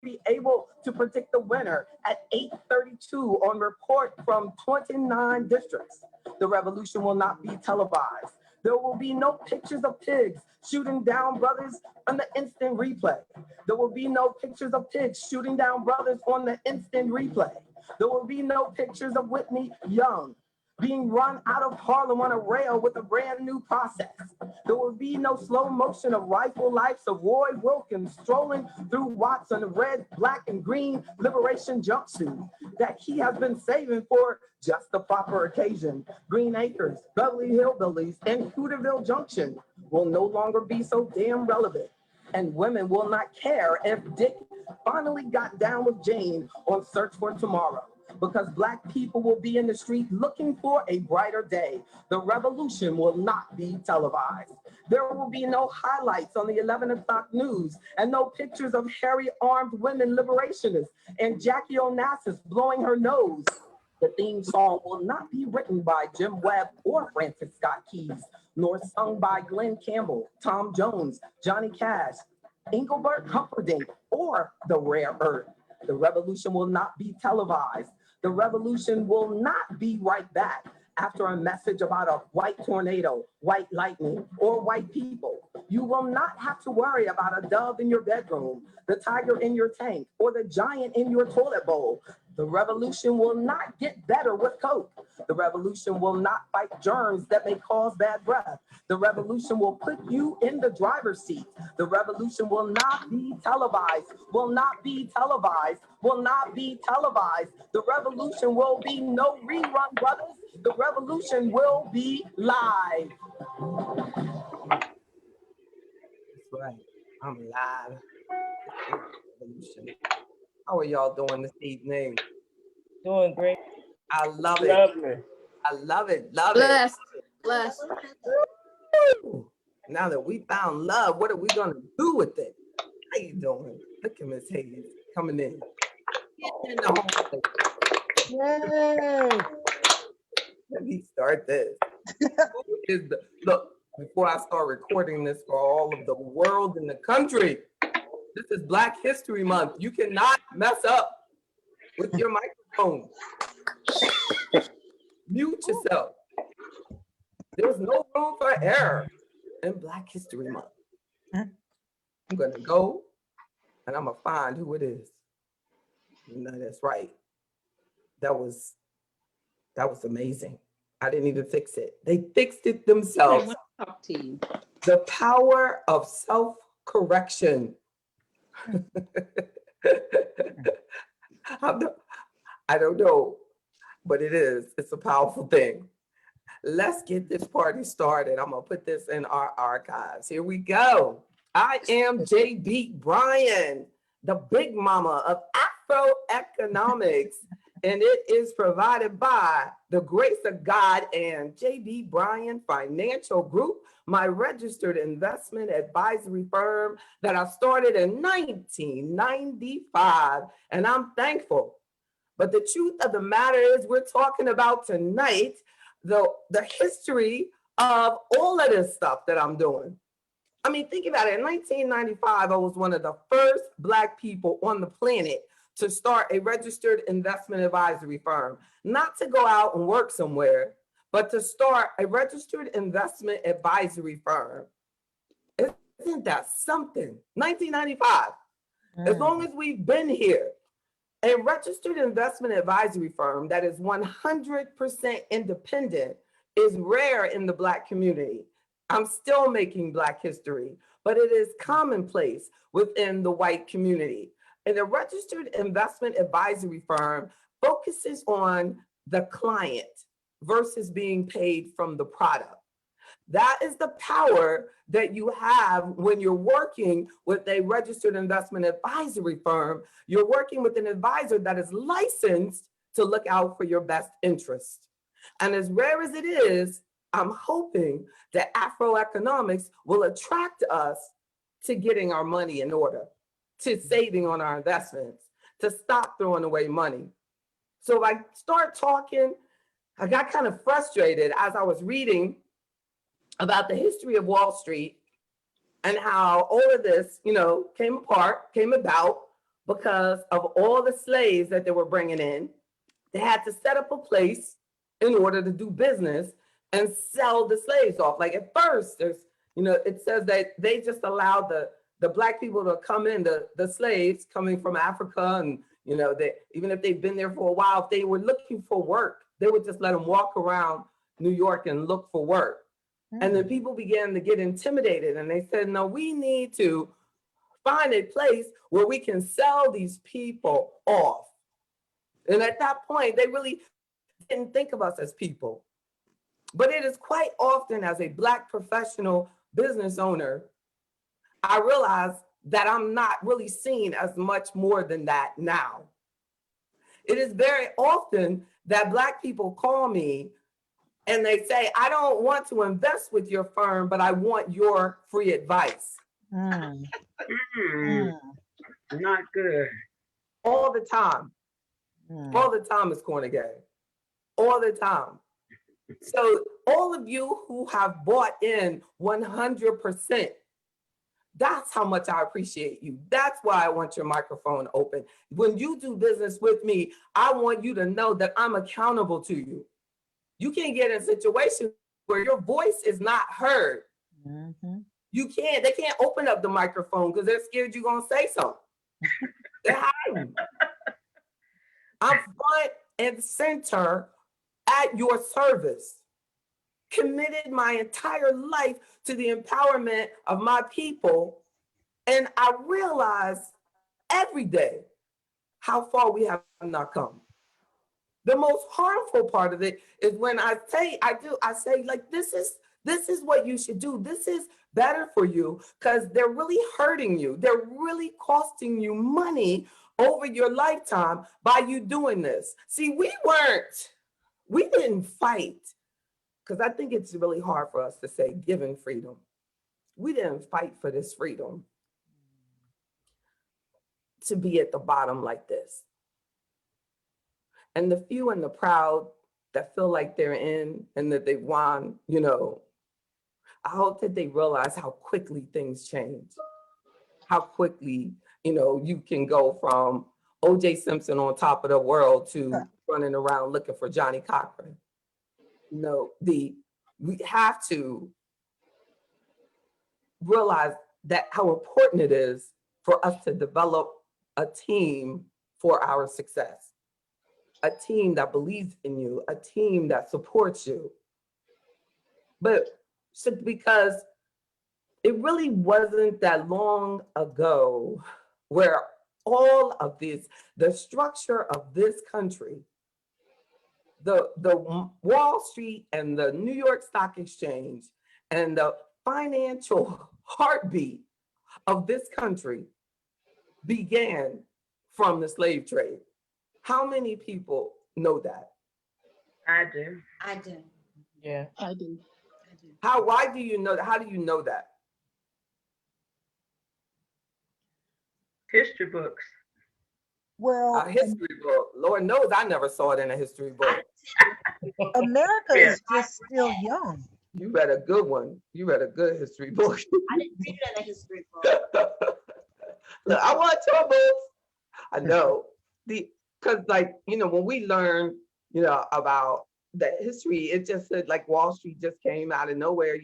be able to predict the winner at 8:32 on report from 29 districts. The revolution will not be televised. There will be no pictures of pigs shooting down brothers on the instant replay. There will be no pictures of pigs shooting down brothers on the instant replay. There will be no pictures of Whitney Young being run out of Harlem on a rail with a brand new process. There will be no slow motion of rifle lights of Roy Wilkins strolling through Watts in a red, black, and green liberation jumpsuit that he has been saving for just the proper occasion. Green Acres, Beverly Hillbillies, and Hooterville Junction will no longer be so damn relevant. And women will not care if Dick finally got down with Jane on Search for Tomorrow, because Black people will be in the street looking for a brighter day. The revolution will not be televised. There will be no highlights on the 11 o'clock news and no pictures of hairy armed women liberationists and Jackie Onassis blowing her nose. The theme song will not be written by Jim Webb or Francis Scott Keys, nor sung by Glenn Campbell, Tom Jones, Johnny Cash, Engelbert Humperdinck, or the Rare Earth. The revolution will not be televised. The revolution will not be right back after a message about a white tornado, white lightning, or white people. You will not have to worry about a dove in your bedroom, the tiger in your tank, or the giant in your toilet bowl. The revolution will not get better with Coke. The revolution will not fight germs that may cause bad breath. The revolution will put you in the driver's seat. The revolution will not be televised, will not be televised, will not be televised. The revolution will be no rerun, brothers. The revolution will be live. That's right, I'm live. How are y'all doing this evening? Doing great. I love it. Lovely. I love it. Love Blessed. it. Blessed. Woo. Now that we found love, what are we gonna do with it? How you doing? Look at Miss Hayes coming in. Get in the home. Yay! Let me start this. Look, before I start recording this for all of the world and the country, this is Black History Month. You cannot mess up with your microphone. Mute yourself. There's no room for error in Black History Month. I'm gonna go and I'm gonna find who it is. No, that's right. That was amazing. I didn't even fix it. They fixed it themselves. Talk to you. The power of self-correction. I don't know, but it is. It's a powerful thing. Let's get this party started. I'm gonna put this in our archives. Here we go. I am JB Bryan, the big mama of AfroEconomics, and it is provided by the grace of God and JB Bryan Financial Group, my registered investment advisory firm that I started in 1995, and I'm thankful. But the truth of the matter is we're talking about tonight the history of all of this stuff that I'm doing. I mean, think about it. In 1995, I was one of the first Black people on the planet to start a registered investment advisory firm, not to go out and work somewhere, but to start a registered investment advisory firm. Isn't that something? 1995. As long as we've been here, a registered investment advisory firm that is 100% independent is rare in the Black community. I'm still making Black history, but it is commonplace within the white community. And a registered investment advisory firm focuses on the client versus being paid from the product. That is the power that you have when you're working with a registered investment advisory firm. You're working with an advisor that is licensed to look out for your best interest. And as rare as it is, I'm hoping that AfroEconomics will attract us to getting our money in order, to saving on our investments, to stop throwing away money. So I start talking, I got kind of frustrated as I was reading about the history of Wall Street and how all of this, came about because of all the slaves that they were bringing in. They had to set up a place in order to do business and sell the slaves off. Like at first, there's, it says that they just allowed the black people to come in, the slaves coming from Africa, and they, even if they've been there for a while, if they were looking for work, they would just let them walk around New York and look for work. And then people began to get intimidated, and they said, no, we need to find a place where we can sell these people off. And at that point, they really didn't think of us as people. But it is quite often, as a Black professional business owner, I realize that I'm not really seen as much more than that now. It is very often that Black people call me and they say, I don't want to invest with your firm, but I want your free advice. Not good. All the time. All the time is corner gang. All the time. So all of you who have bought in 100%, that's how much I appreciate you. That's why I want your microphone open. When you do business with me, I want you to know that I'm accountable to you. You can't get in a situation where your voice is not heard. They can't open up the microphone because they're scared you're gonna say something. They're hiding. I'm front and center at your service, committed my entire life to the empowerment of my people. And I realize every day how far we have not come. The most harmful part of it is when I say like, this is what you should do. This is better for you, because they're really hurting you. They're really costing you money over your lifetime by you doing this. See, we didn't fight, because I think it's really hard for us to say given freedom. We didn't fight for this freedom to be at the bottom like this. And the few and the proud that feel like they're in and that they won, I hope that they realize how quickly things change, how quickly, you can go from O.J. Simpson on top of the world to running around looking for Johnny Cochran. We have to realize that how important it is for us to develop a team for our success, a team that believes in you, a team that supports you. But because it really wasn't that long ago where all of this, the structure of this country, the Wall Street and the New York Stock Exchange and the financial heartbeat of this country began from the slave trade. How many people know that? I do. I do. Yeah, I do. Why do you know that? How do you know that? History books. Well, A history book. Lord knows I never saw it in a history book. America is just still young. You read a good one. You read a good history book. I didn't read it in a history book. Look, I want your books. I know. Because when we learn, about the history, it just said like Wall Street just came out of nowhere.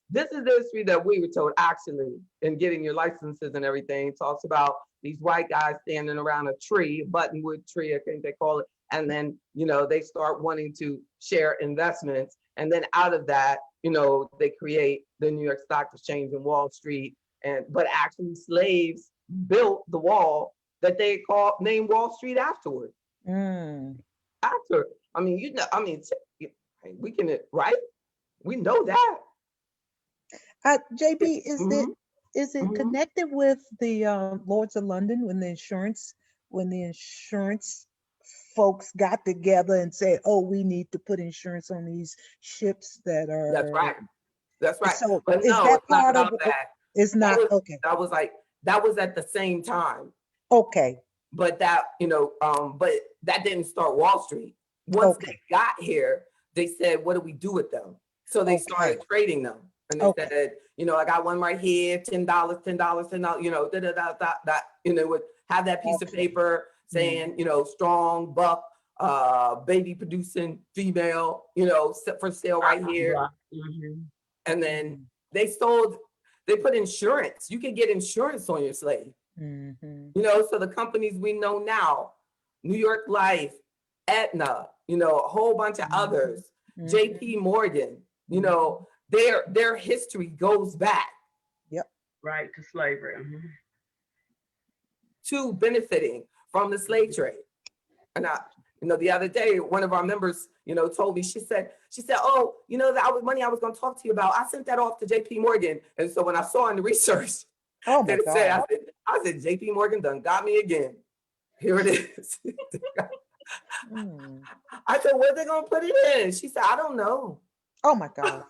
This is the history that we were told actually in getting your licenses and everything. It talks about these white guys standing around a tree, buttonwood tree, I think they call it. And then, they start wanting to share investments. And then out of that, they create the New York Stock Exchange and Wall Street. But actually slaves built the wall that they named Wall Street afterward. After, we can, right? We know that. JB, is it connected with the Lords of London when the insurance folks got together and said, "Oh, we need to put insurance on these ships that are." That's right. So but is no, that it's not part of about that. It's not okay. That was at the same time. Okay. But that, but that didn't start Wall Street. Once they got here, they said, what do we do with them? So they started trading them. And they said, I got one right here, $10, $10, $10, have that piece of paper saying, strong, buck, baby producing female, for sale right here. Mm-hmm. And then they put insurance. You can get insurance on your slave. So the companies we know now, New York Life, Aetna, a whole bunch of others, JP Morgan, their history goes back. Right, to slavery. To benefiting from the slave trade. And the other day, one of our members, told me, she said, oh, that was money I was going to talk to you about. I sent that off to JP Morgan. And so when I saw in the research, oh my God. I said, JP Morgan done got me again. Here it is. I said, where they going to put it in? She said, I don't know. Oh my God.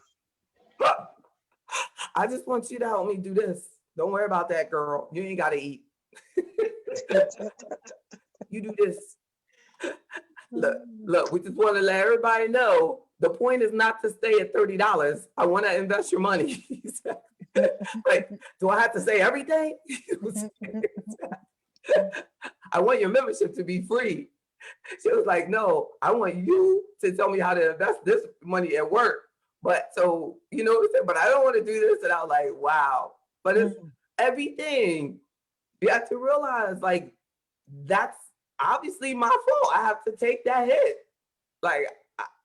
I just want you to help me do this. Don't worry about that, girl. You ain't got to eat. You do this. Look, we just want to let everybody know the point is not to stay at $30. I want to invest your money. Like, do I have to say everything? I want your membership to be free. She was like, no, I want you to tell me how to invest this money at work. But so, but I don't want to do this. And I was like, wow. But it's everything. You have to realize, like, that's obviously my fault. I have to take that hit. Like,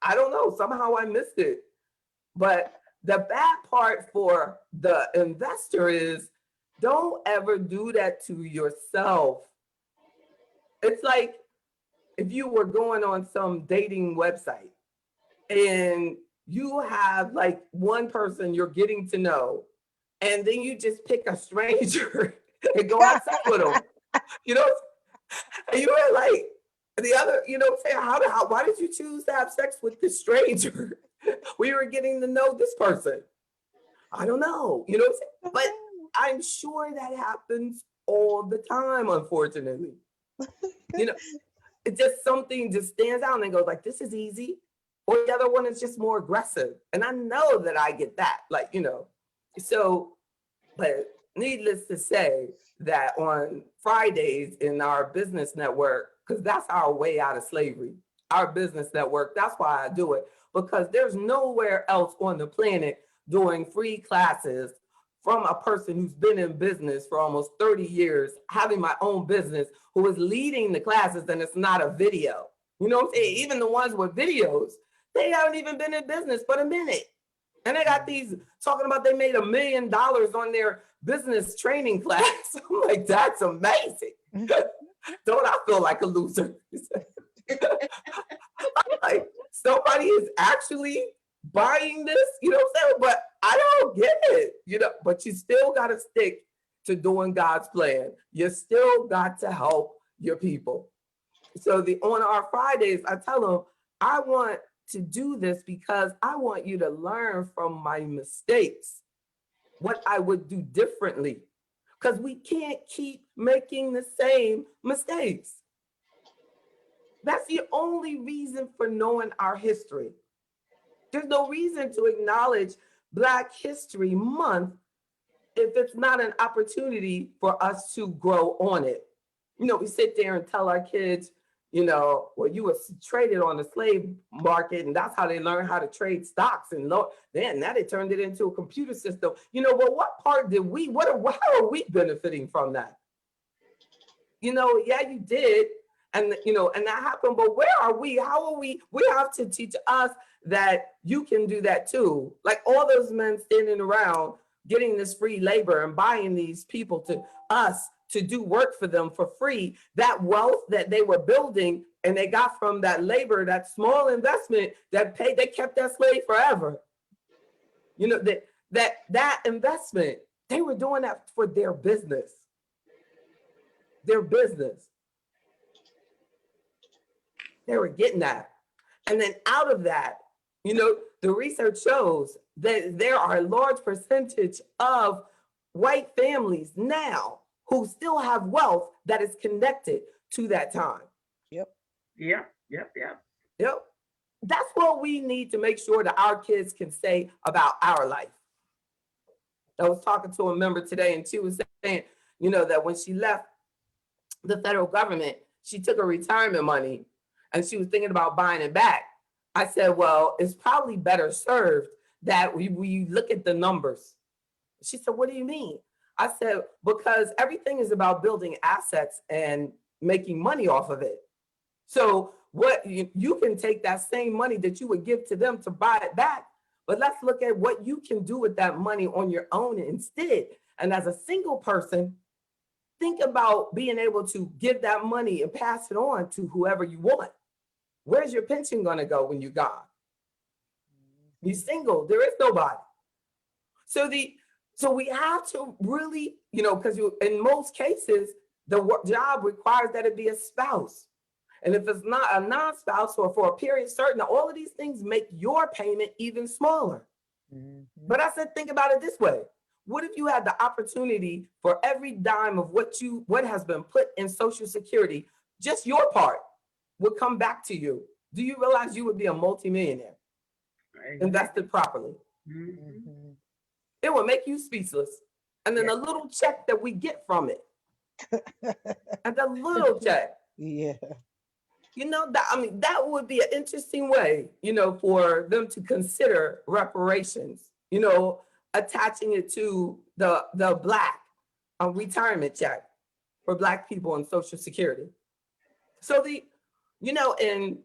I don't know. Somehow I missed it. But the bad part for the investor is don't ever do that to yourself. It's like if you were going on some dating website and you have like one person you're getting to know, and then you just pick a stranger and go outside with them, and you were like the other, say, why did you choose to have sex with this stranger? We were getting to know this person. I don't know, but I'm sure that happens all the time, unfortunately. It's just something just stands out and goes like, this is easy. Or the other one is just more aggressive. And I know that I get that, so, but needless to say that on Fridays in our business network, because that's our way out of slavery, our business network, that's why I do it, because there's nowhere else on the planet doing free classes from a person who's been in business for almost 30 years, having my own business, who is leading the classes, and it's not a video. You know what I'm saying? Even the ones with videos, they haven't even been in business but a minute. And they got these talking about they made $1 million on their business training class. I'm like, that's amazing. Don't I feel like a loser? I'm like, somebody is actually buying this, what I'm saying? But I don't get it, but you still got to stick to doing God's plan. You still got to help your people. So on our Fridays, I tell them, I want to do this because I want you to learn from my mistakes, what I would do differently, because we can't keep making the same mistakes. That's the only reason for knowing our history. There's no reason to acknowledge Black History Month if it's not an opportunity for us to grow on it. We sit there and tell our kids, well, you were traded on the slave market, and that's how they learn how to trade stocks. And then now they turned it into a computer system. Well, what part did how are we benefiting from that? Yeah, you did. And, and that happened, but where are we? How are we? We have to teach us that you can do that too. Like all those men standing around getting this free labor and buying these people to us to do work for them for free, that wealth that they were building and they got from that labor, that small investment that they kept that slave forever. That investment, they were doing that for their business. Their business. They were getting that. And then out of that, the research shows that there are a large percentage of white families now who still have wealth that is connected to that time. Yep. That's what we need to make sure that our kids can say about our life. I was talking to a member today and she was saying, that when she left the federal government, she took her retirement money and she was thinking about buying it back. I said, well, it's probably better served that we look at the numbers. She said, what do you mean? I said, because everything is about building assets and making money off of it. So what you can take that same money that you would give to them to buy it back, but let's look at what you can do with that money on your own instead. And as a single person, think about being able to give that money and pass it on to whoever you want. Where's your pension going to go when you're gone? You're single, there is nobody. So we have to really, because in most cases, the job requires that it be a spouse. And if it's not a non-spouse or for a period certain, all of these things make your payment even smaller. But I said, think about it this way. What if you had the opportunity for every dime of what has been put in Social Security, just your part would come back to you? Do you realize you would be a multimillionaire? Invested properly? It will make you speechless. And then a little check that we get from it. And a little check. Yeah. That would be an interesting way, for them to consider reparations, attaching it to the Black retirement check for Black people on Social Security. So in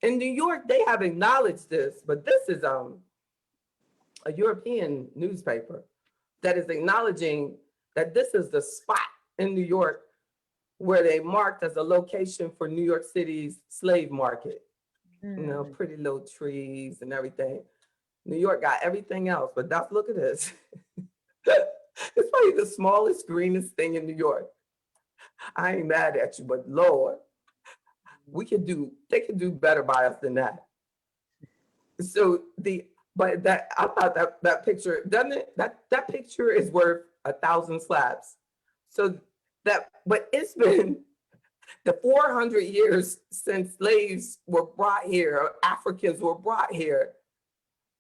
New York, they have acknowledged this, but this is a European newspaper that is acknowledging that this is the spot in New York where they marked as a location for New York City's slave market. Pretty little trees and everything. New York got everything else, but look at this. It's probably the smallest, greenest thing in New York. I ain't mad at you, but Lord, they can do better by us than that. So I thought that picture, doesn't it? That picture is worth 1,000 slaps. But it's been the 400 years since slaves were brought here, Africans were brought here.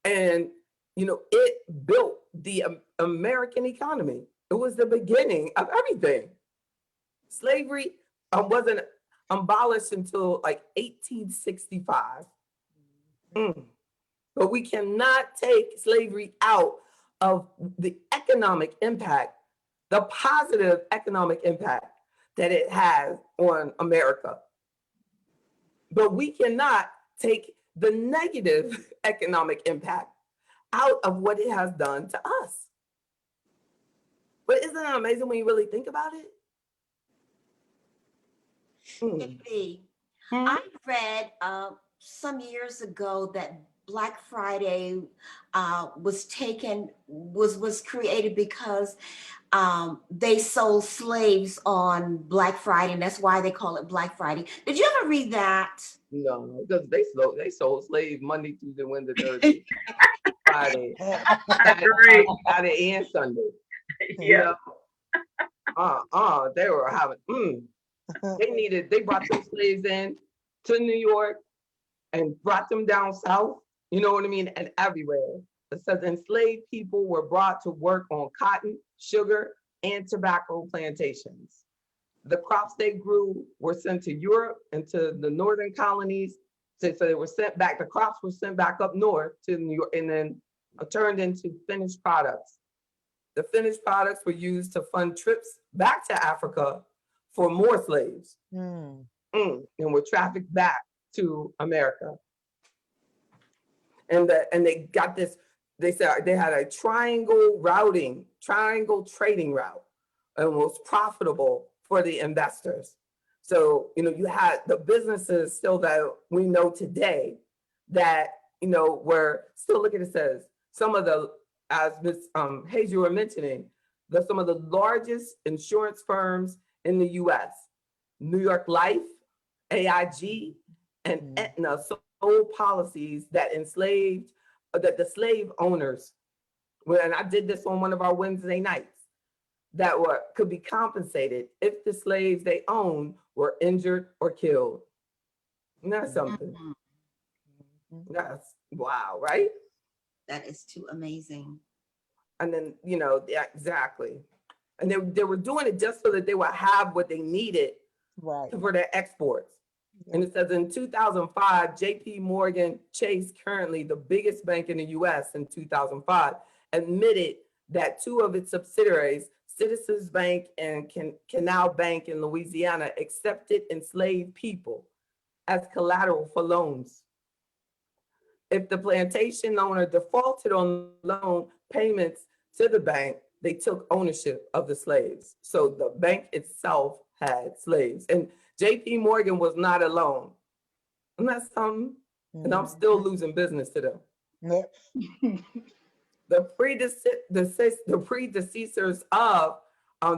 And, it built the American economy. It was the beginning of everything. Slavery wasn't abolished until like 1865. But we cannot take slavery out of the economic impact, the positive economic impact that it has on America. But we cannot take the negative economic impact out of what it has done to us. But isn't that amazing when you really think about it? I read some years ago that Black Friday was created because they sold slaves on Black Friday, and that's why they call it Black Friday. Did you ever read that? No, because they sold slaves Monday, Tuesday, Wednesday, Thursday, Friday, Saturday, and Sunday. Yeah. They were having. They brought some slaves in to New York and brought them down south. You know what I mean? And everywhere. It says enslaved people were brought to work on cotton, sugar, and tobacco plantations. The crops they grew were sent to Europe and to the northern colonies. So they were sent back. The crops were sent back up north to New York and then turned into finished products. The finished products were used to fund trips back to Africa for more slaves. And were trafficked back to America. And they got this, they said they had a triangle trading route, and was profitable for the investors. So, you had the businesses still that we know today that, were still, look at it says, some of the, as Ms. Hayes, you were mentioning, some of the largest insurance firms in the US, New York Life, AIG, and Aetna sold policies that the slave owners, and I did this on one of our Wednesday nights, that could be compensated if the slaves they owned were injured or killed. And that's something. That's wow, right? That is too amazing. And then, exactly. And they were doing it just so that they would have what they needed Right. for their exports. Yeah. And it says in 2005, JP Morgan Chase, currently the biggest bank in the US in 2005, admitted that two of its subsidiaries, Citizens Bank and Canal Bank in Louisiana, accepted enslaved people as collateral for loans. If the plantation owner defaulted on loan payments to the bank, they took ownership of the slaves. So the bank itself had slaves. And JP Morgan was not alone. Isn't that something? And I'm still losing business to them. Yep. The predecessors of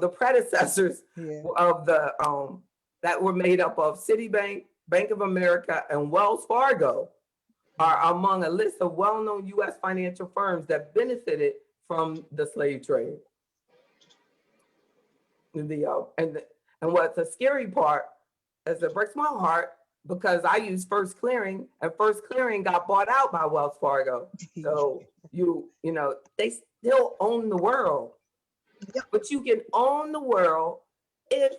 the predecessors Yeah. of the that were made up of Citibank, Bank of America, and Wells Fargo are among a list of well-known U.S. financial firms that benefited from the slave trade. And what's the scary part is it breaks my heart because I use First Clearing, and First Clearing got bought out by Wells Fargo. So you know, they still own the world. Yep. But you can own the world if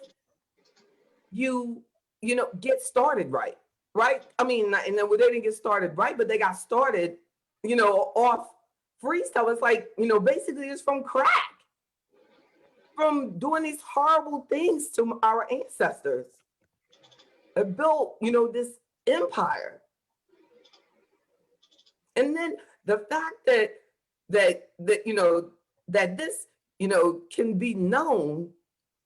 you know, get started right. Right? I mean, and then they didn't get started right, but they got started, you know, off freestyle. It's like, you know, basically it's from crack, from doing these horrible things to our ancestors. It built, you know, this empire. And then the fact that you know, that this, you know, can be known,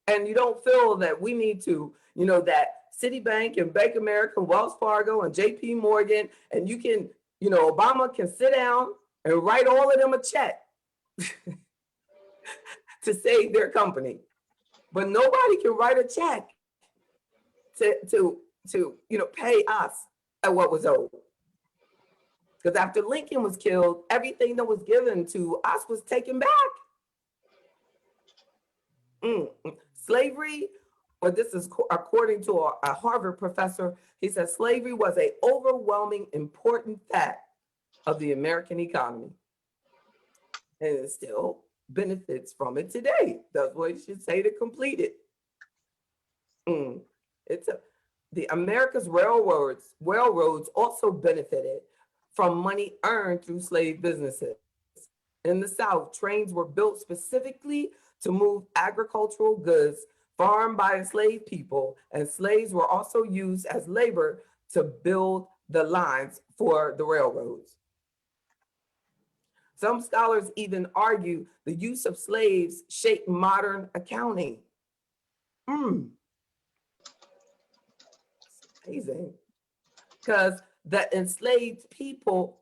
and you don't feel that we need to, you know, that Citibank and Bank of America, and Wells Fargo and JP Morgan, and you can, you know, Obama can sit down and write all of them a check to save their company. But nobody can write a check to you know, pay us at what was owed. Because after Lincoln was killed, everything that was given to us was taken back. Slavery, or this is according to a Harvard professor, he says slavery was an overwhelming important fact of the American economy. And it still benefits from it today. That's what you should say to complete it. The America's railroads also benefited from money earned through slave businesses. In the South, trains were built specifically to move agricultural goods farmed by enslaved people, and slaves were also used as labor to build the lines for the railroads. Some scholars even argue the use of slaves shaped modern accounting. It's amazing. Because the enslaved people,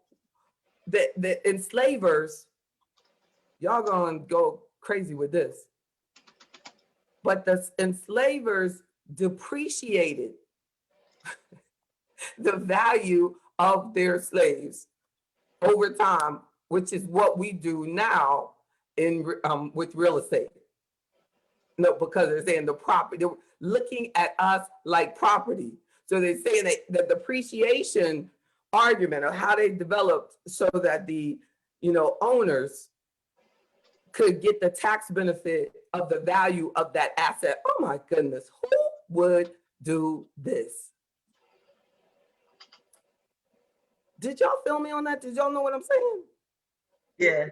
the enslavers, y'all gonna go crazy with this, but the enslavers depreciated the value of their slaves over time, which is what we do now in with real estate. No, because they're saying the property, they're looking at us like property. So they're saying that the depreciation argument of how they developed so that the, you know, owners could get the tax benefit of the value of that asset. Oh my goodness, who would do this? Did y'all feel me on that? Did y'all know what I'm saying? Yes.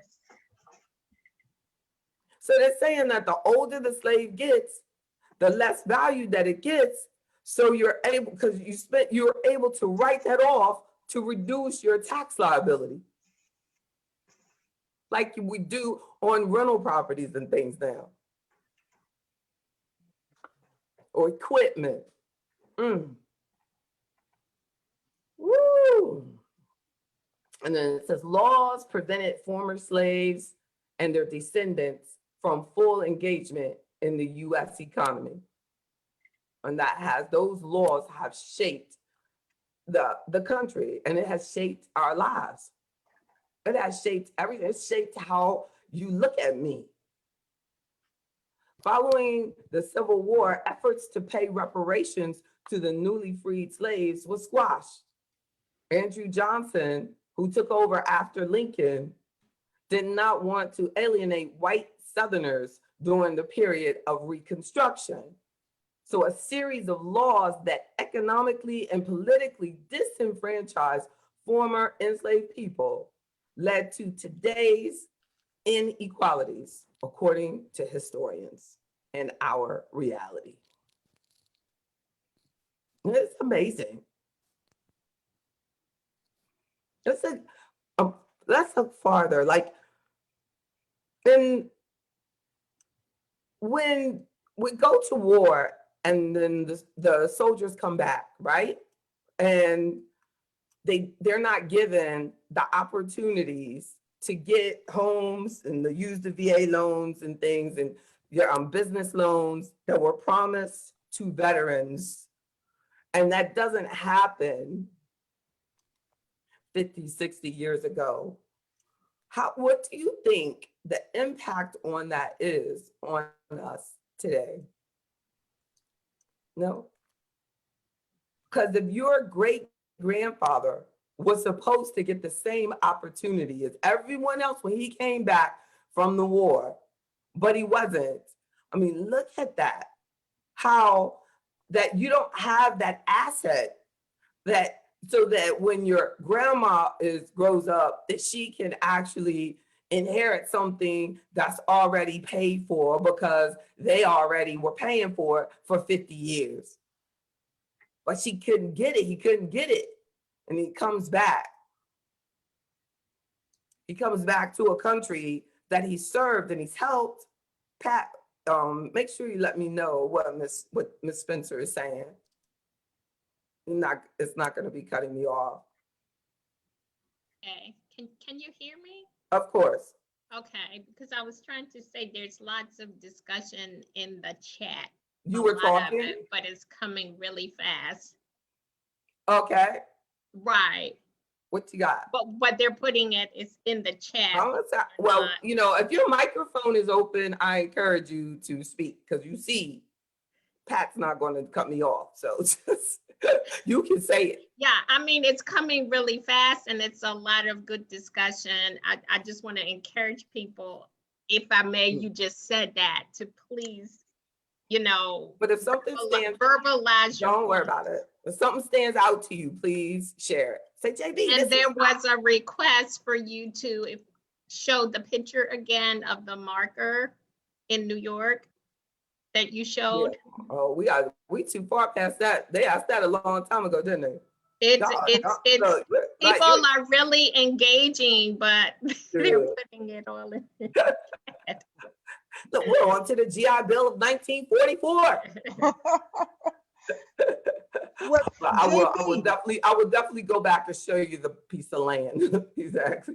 So they're saying that the older the slave gets, the less value that it gets. So you're able, because you're able to write that off to reduce your tax liability, like we do on rental properties and things now, or equipment. Woo! And then it says laws prevented former slaves and their descendants from full engagement in the U.S. economy. And those laws have shaped the country, and it has shaped our lives. It has shaped everything. It's shaped how you look at me. Following the Civil War, efforts to pay reparations to the newly freed slaves was squashed. Andrew Johnson, who took over after Lincoln, did not want to alienate white Southerners during the period of Reconstruction. So a series of laws that economically and politically disenfranchise former enslaved people led to today's inequalities, according to historians, and our reality. It's amazing. It's let's look farther. Like, when we go to war and then the soldiers come back, right? And they're not given the opportunities to get homes and to use the VA loans and things and your business loans that were promised to veterans. And that doesn't happen 50, 60 years ago. What do you think the impact on that is on us today? No? Because if your great grandfather was supposed to get the same opportunity as everyone else when he came back from the war, but he wasn't. I mean, look at that. How that you don't have that asset that so that when your grandma grows up, that she can actually inherit something that's already paid for because they already were paying for it for 50 years. But she couldn't get it. He couldn't get it. And he comes back. He comes back to a country that he served and he's helped. Pat, make sure you let me know what Miss Spencer is saying. It's not going to be cutting me off. Okay, can you hear me? Of course. Okay, because I was trying to say there's lots of discussion in the chat. You were talking? It, but it's coming really fast. Okay. Right. What you got? But what they're putting it is in the chat. Well, you know, if your microphone is open, I encourage you to speak because you see, Pat's not going to cut me off. So just, you can say it. Yeah, I mean, it's coming really fast and it's a lot of good discussion. I just want to encourage people, if I may, you just said that, to please, you know, but if something verbalize your don't worry about it. If something stands out to you, please share it. Say, JB. And there was a request for you to show the picture again of the marker in New York that you showed. Yeah. Oh, we too far past that. They asked that a long time ago, didn't they? People are really engaging, but they're putting it all in. Look, we're on to the GI Bill of 1944. I will definitely go back and show you the piece of land. Exactly.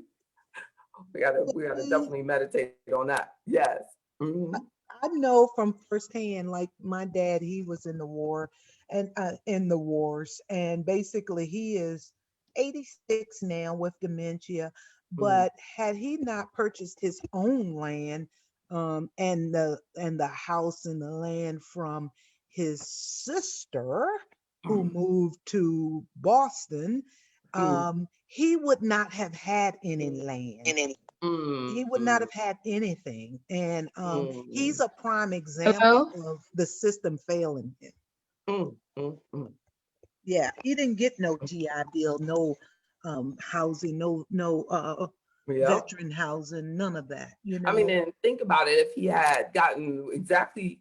We gotta definitely meditate on that. Yes. Mm-hmm. I know from firsthand, like my dad, he was in the war and in the wars, and basically he is 86 now with dementia. But had he not purchased his own land, and the house and the land from his sister, who moved to Boston, he would not have had any land. He would not have had anything. And he's a prime example of the system failing him. Yeah, he didn't get no GI Bill, no housing, no veteran housing, none of that. You know, I mean, and think about it. If he had gotten exactly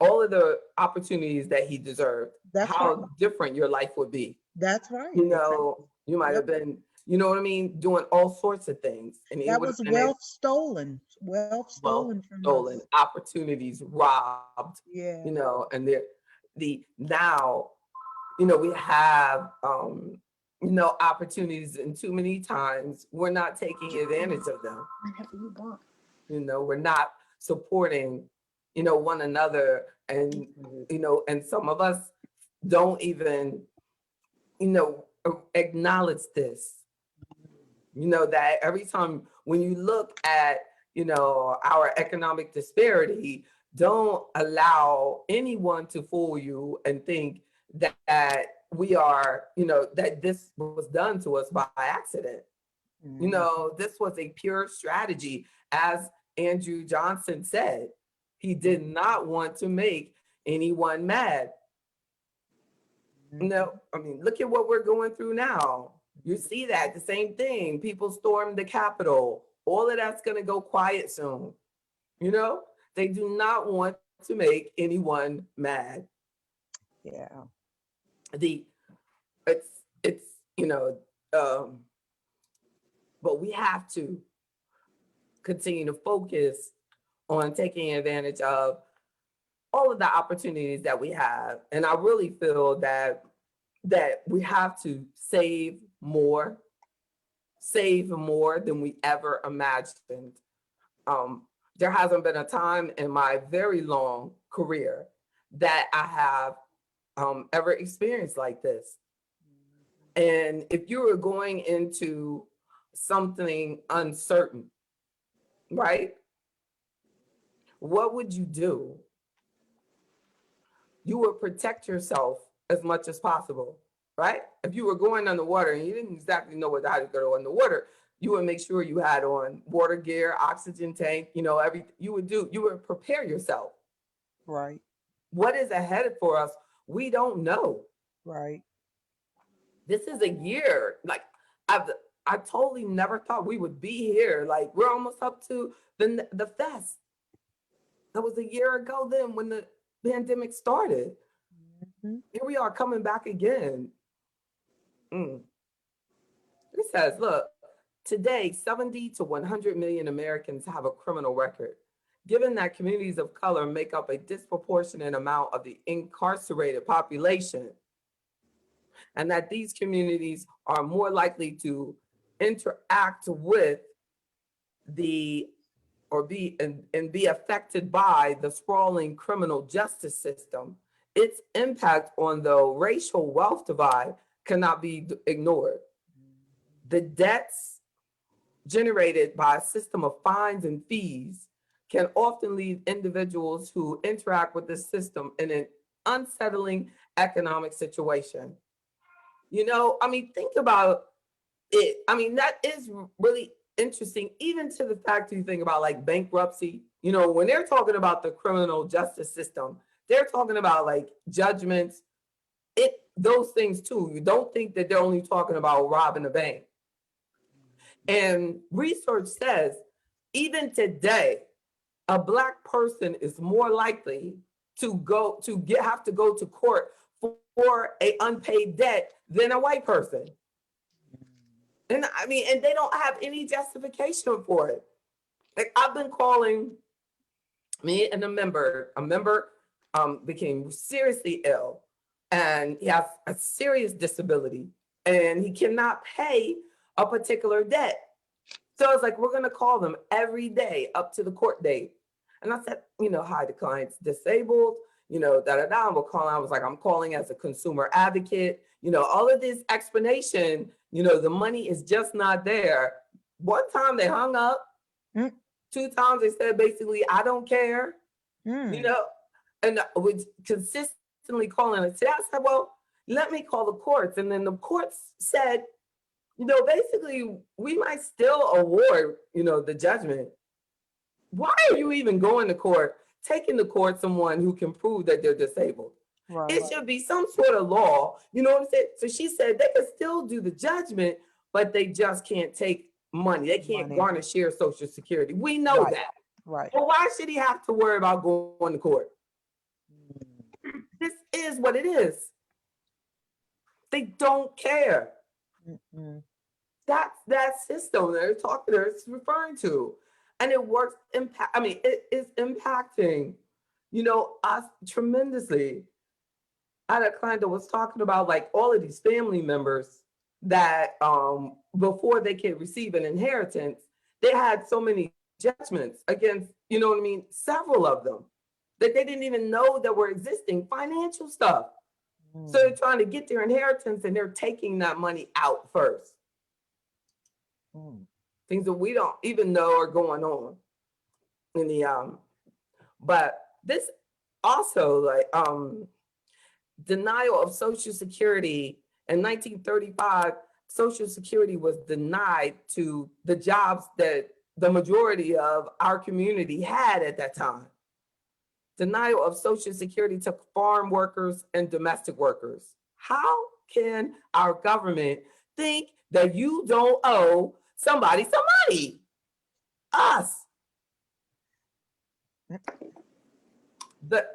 all of the opportunities that he deserved, how different your life would be. That's right. You know, you might have been, you know what I mean, doing all sorts of things. And that was wealth stolen. Wealth stolen from us. Opportunities robbed. Yeah. You know, and now, you know, we have you know, opportunities, and too many times we're not taking advantage of them. You know, we're not supporting, you know, one another, and you know, and some of us don't even, you know, acknowledge this. You know, that every time when you look at, you know, our economic disparity, don't allow anyone to fool you and think that we are, you know, that this was done to us by accident. You know, this was a pure strategy. As Andrew Johnson said, he did not want to make anyone mad. No, I mean, look at what we're going through now. You see that, the same thing. People stormed the Capitol. All of that's going to go quiet soon. You know, they do not want to make anyone mad. Yeah. It's you know, but we have to continue to focus on taking advantage of all of the opportunities that we have. And I really feel that we have to save more than we ever imagined. There hasn't been a time in my very long career that I have ever experienced like this. And if you were going into something uncertain, right? What would you do? You would protect yourself as much as possible, right? If you were going underwater and you didn't exactly know how to go underwater, you would make sure you had on water gear, oxygen tank, you know, everything you would prepare yourself. Right. What is ahead for us? We don't know. Right. This is a year. Like I totally never thought we would be here. Like we're almost up to the fest. That was a year ago then when the pandemic started. Here we are coming back again. It says, look, today 70 to 100 million Americans have a criminal record. Given that communities of color make up a disproportionate amount of the incarcerated population, and that these communities are more likely to interact with be affected by the sprawling criminal justice system, its impact on the racial wealth divide cannot be ignored. The debts generated by a system of fines and fees can often leave individuals who interact with the system in an unsettling economic situation. You know, I mean, think about it. I mean, that is really interesting, even to the fact that you think about like bankruptcy. You know, when they're talking about the criminal justice system, they're talking about like judgments, those things too. You don't think that they're only talking about robbing a bank. And research says, even today, a Black person is more likely to have to go to court for an unpaid debt than a white person. And I mean, and they don't have any justification for it. Like I've been calling me and a member became seriously ill and he has a serious disability and he cannot pay a particular debt. So I was like, we're gonna call them every day up to the court date. And I said, you know, hi, the client's disabled, you know, We'll call. I was like, I'm calling as a consumer advocate, you know, all of this explanation, you know, the money is just not there. One time they hung up, 2 times they said basically, I don't care, you know, and I was consistently calling. I said, well, let me call the courts. And then the courts said, you know, basically, we might still award, you know, the judgment. Why are you even going to court, taking to court someone who can prove that they're disabled? Right. It should be some sort of law, you know what I'm saying? So she said they can still do the judgment, but they just can't take money. They can't garnish your Social Security. We know that. Right. But why should he have to worry about going to court? This is what it is. They don't care. That's that system they're referring to. And it works, it is impacting, you know, us tremendously. I had a client that was talking about like all of these family members that before they could receive an inheritance, they had so many judgments against, you know what I mean, several of them that they didn't even know that were existing, financial stuff. So they're trying to get their inheritance and they're taking that money out first. Things that we don't even know are going on in the but this also like denial of Social Security in 1935. Social Security was denied to the jobs that the majority of our community had at that time. denial of Social Security to farm workers and domestic workers. How can our government think that you don't owe somebody some money? Us.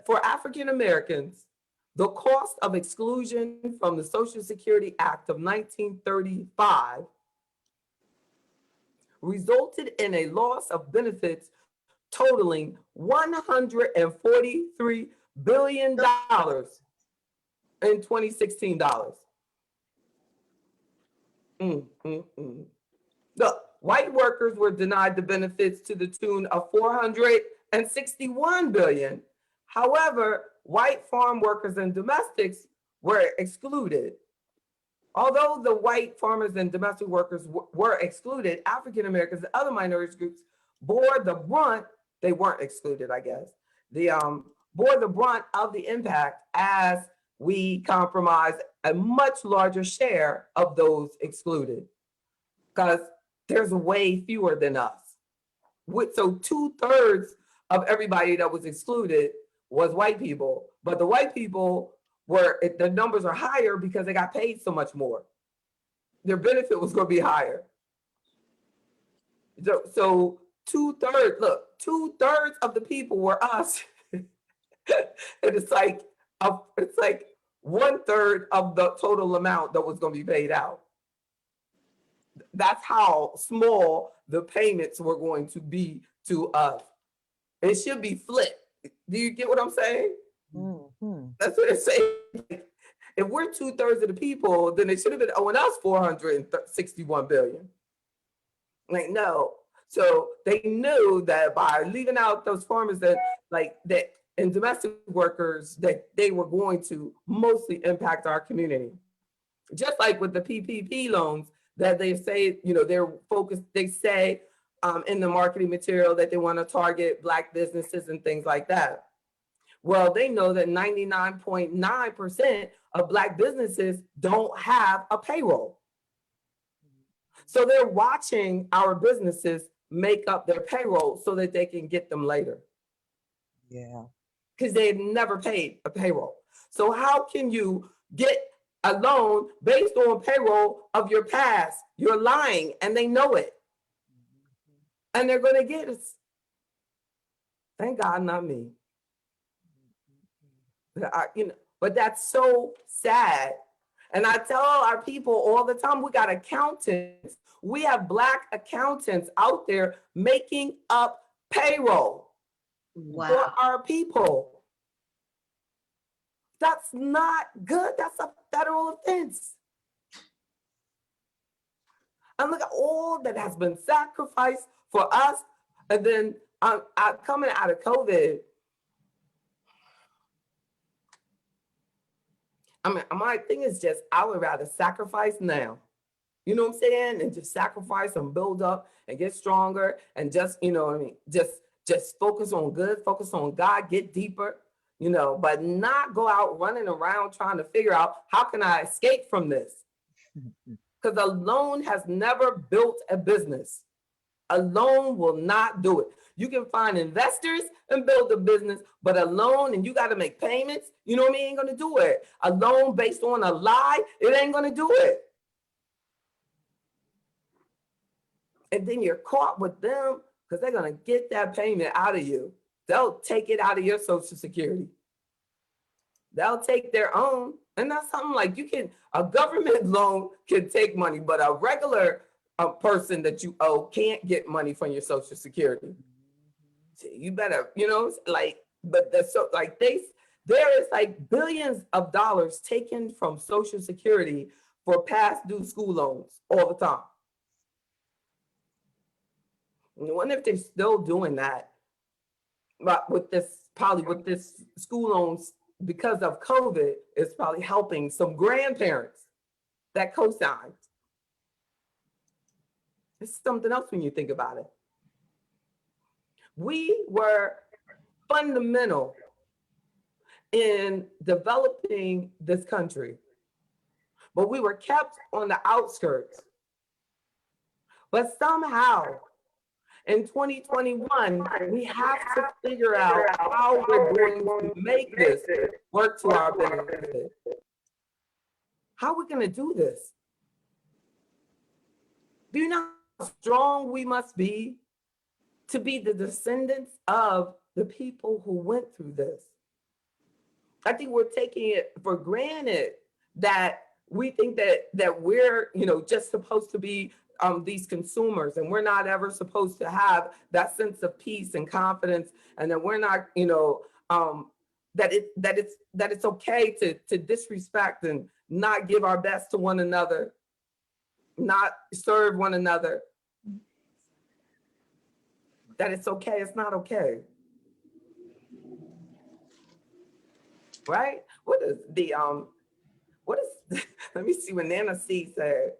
For African Americans, the cost of exclusion from the Social Security Act of 1935 resulted in a loss of benefits totaling $143 billion in 2016 dollars. The white workers were denied the benefits to the tune of $461 billion. However, white farm workers and domestics were excluded. Although the white farmers and domestic workers were excluded, African Americans and other minority groups bore the brunt. They weren't excluded, I guess. Bore the brunt of the impact as we compromise a much larger share of those excluded, because there's way fewer than us. So 2/3 of everybody that was excluded was white people, but the white people the numbers are higher because they got paid so much more. Their benefit was going to be higher. So 2/3, look, 2/3 of the people were us. And it's like 1/3 of the total amount that was going to be paid out. That's how small the payments were going to be to us. It should be flipped. Do you get what I'm saying? Mm-hmm. That's what it's saying. If we're 2/3 of the people, then they should have been owing us $461 billion. Like, no. So they knew that by leaving out those farmers and domestic workers, that they were going to mostly impact our community. Just like with the PPP loans that they say, they're focused, they say in the marketing material that they want to target Black businesses and things like that. Well, they know that 99.9% of Black businesses don't have a payroll. So they're watching our businesses make up their payroll so that they can get them later. Yeah. Because they've never paid a payroll. So how can you get a loan based on payroll of your past? You're lying, and they know it. And they're going to get us. Thank God, not me. But that's so sad. And I tell our people all the time, we got accountants. We have Black accountants out there making up payroll for our people. That's not good. That's a federal offense. And look at all that has been sacrificed for us. And then coming out of COVID, my thing is just, I would rather sacrifice now. You know what I'm saying? And just sacrifice and build up and get stronger and just, just focus on good, focus on God, get deeper, but not go out running around trying to figure out how can I escape from this? Because a loan has never built a business. A loan will not do it. You can find investors and build a business, but a loan and you got to make payments, ain't going to do it. A loan based on a lie, it ain't going to do it. And then you're caught with them because they're going to get that payment out of you. They'll take it out of your Social Security. They'll take their own. And that's something like a government loan can take money, but a regular person that you owe can't get money from your Social Security. So you better, but there is like billions of dollars taken from Social Security for past due school loans all the time. I wonder if they're still doing that, but with this school loans, because of COVID, it's probably helping some grandparents that co-signed. It's something else when you think about it. We were fundamental in developing this country, but we were kept on the outskirts. But somehow, In 2021, we have to figure out how we're going to make this work to our benefit. How are we going to do this? Do you know how strong we must be to be the descendants of the people who went through this? I think we're taking it for granted that we think that we're, just supposed to be these consumers, and we're not ever supposed to have that sense of peace and confidence, and that we're not, that it's okay to disrespect and not give our best to one another, not serve one another. That it's okay. It's not okay. Right? What is let me see what Nana C said.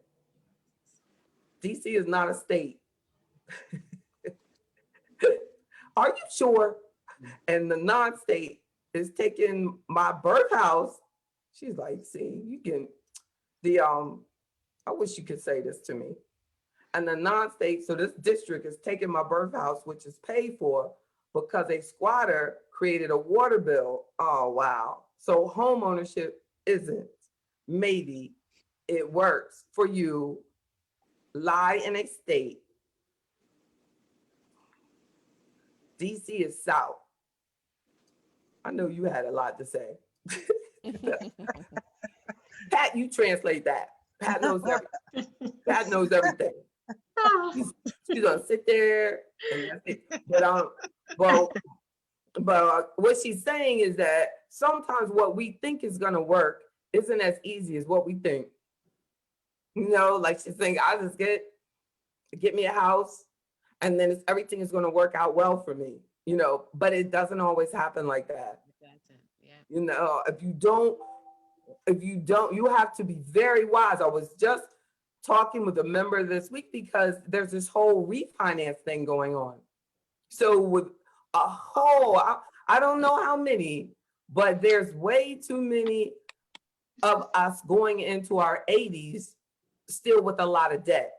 DC is not a state. Are you sure? And the non-state is taking my birth house. She's like, see, you can, I wish you could say this to me. And the non-state, so this district is taking my birth house, which is paid for because a squatter created a water bill. Oh, wow. So home ownership isn't. Maybe it works for you. Lie in a state. DC is South. I know you had a lot to say. Pat, you translate that. Pat knows everything. Pat knows everything. She's gonna sit there and that's it. But what she's saying is that sometimes what we think is gonna work isn't as easy as what we think. Like she's saying, I just get me a house, and then everything is gonna work out well for me. But it doesn't always happen like that. Yeah. If you don't, you have to be very wise. I was just talking with a member this week because there's this whole refinance thing going on. So with a whole, I don't know how many, but there's way too many of us going into our 80s still with a lot of debt.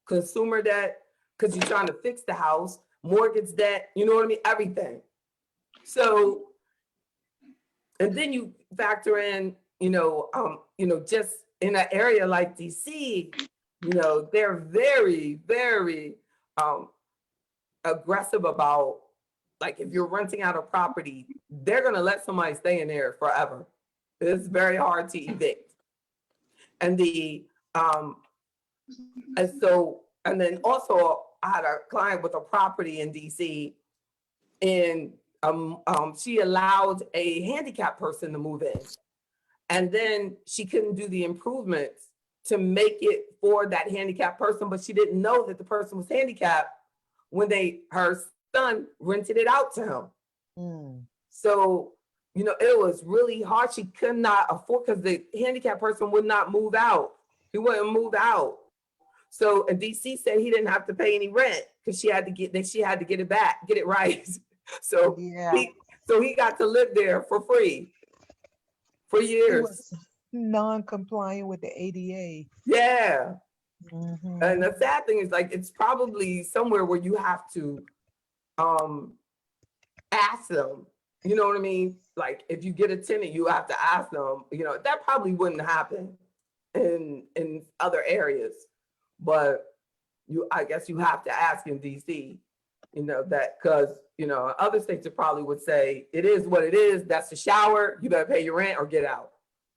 Consumer debt, because you're trying to fix the house, mortgage debt, you know what I mean? Everything. So, and then you factor in, just in an area like DC, they're very, very aggressive about, like, if you're renting out a property, they're going to let somebody stay in there forever. It's very hard to evict. And and then also I had a client with a property in DC, and she allowed a handicapped person to move in. And then she couldn't do the improvements to make it for that handicapped person, but she didn't know that the person was handicapped when her son rented it out to him. Mm. So, it was really hard. She could not afford, because the handicapped person would not move out. He wouldn't move out. So, and DC said he didn't have to pay any rent because she had to get it back, get it right. So yeah. He got to live there for free for years. He was non-compliant with the ADA. Yeah. Mm-hmm. And the sad thing is, like, it's probably somewhere where you have to ask them, you know what I mean? Like, if you get a tenant, you have to ask them, that probably wouldn't happen in other areas. But I guess you have to ask in DC, that, because, other states probably would say, it is what it is. That's the shower. You better pay your rent or get out.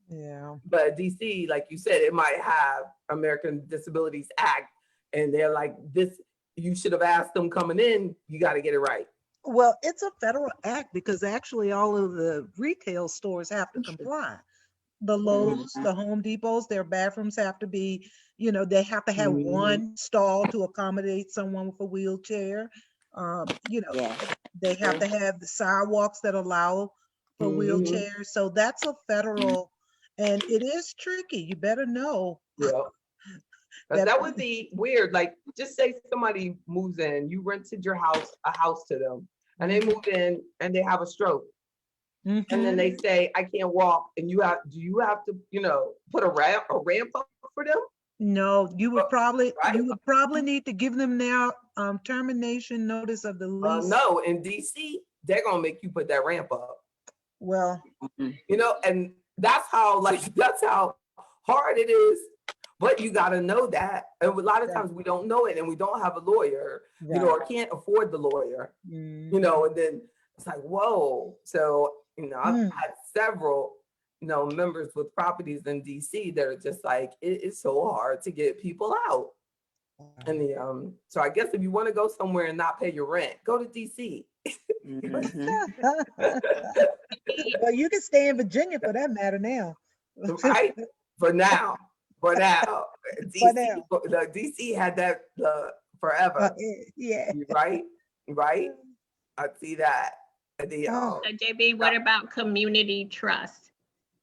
Yeah. But DC, like you said, it might have American Disabilities Act, and they're like, this, you should have asked them coming in. You got to get it right. Well, it's a federal act because actually all of the retail stores have to comply. The Lowe's, the Home Depots, their bathrooms have to be, they have to have one stall to accommodate someone with a wheelchair. They have to have the sidewalks that allow for wheelchairs. So that's a federal, and it is tricky. You better know. Yeah. That would be weird. Like, just say somebody moves in, you rented a house to them, and they move in and they have a stroke. Mm-hmm. And then they say, I can't walk. And do you have to, put a ramp up for them? No, you would probably, right? you would probably need to give them their termination notice of the lease. No, in DC, they're gonna make you put that ramp up. Well, You know, and that's how that's how hard it is. But you got to know that, and a lot of times we don't know it, and we don't have a lawyer, you know, or can't afford the lawyer, you know, and then it's like, whoa. So, you know, I've had several, you know, members with properties in DC that are just like, it's so hard to get people out. And the so I guess if you want to go somewhere and not pay your rent, go to DC. well, you can stay in Virginia for that matter now. Right? For now. DC, the DC had that forever. Yeah. Right? I see that. The So JB, what about community trust?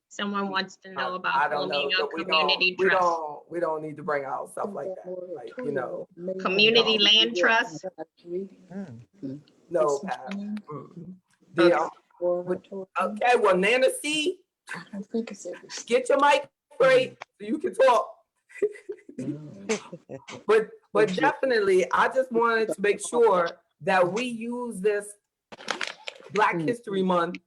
Someone wants to know about forming a community trust. We don't need to bring out stuff like that. Like, you know, Community land trust. no. Okay, well, Nana C, get your mic straight so you can talk. But definitely, I just wanted to make sure that we use this Black History Month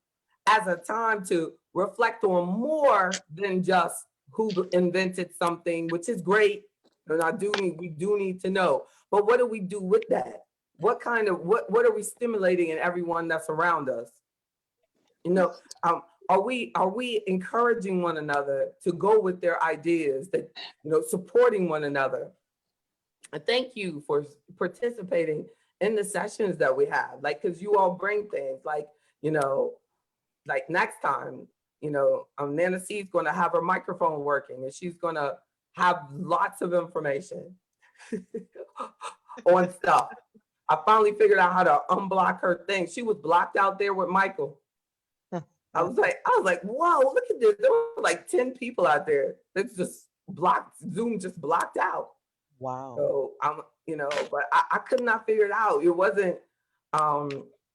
as a time to reflect on more than just who invented something, which is great, and we do need to know. But what do we do with that? What are we stimulating in everyone that's around us? You know, are we encouraging one another to go with their ideas, that, you know, supporting one another? And thank you for participating in the sessions that we have, like, because you all bring things like, you know, like next time, you know, Nana C is going to have her microphone working, and she's going to have lots of information on stuff. I finally figured out how to unblock her thing. She was blocked out there with Michael. I was like, whoa, look at this. There were like 10 people out there. It's just blocked. Zoom just blocked out. Wow. So I'm, you know, but I could not figure it out. It wasn't,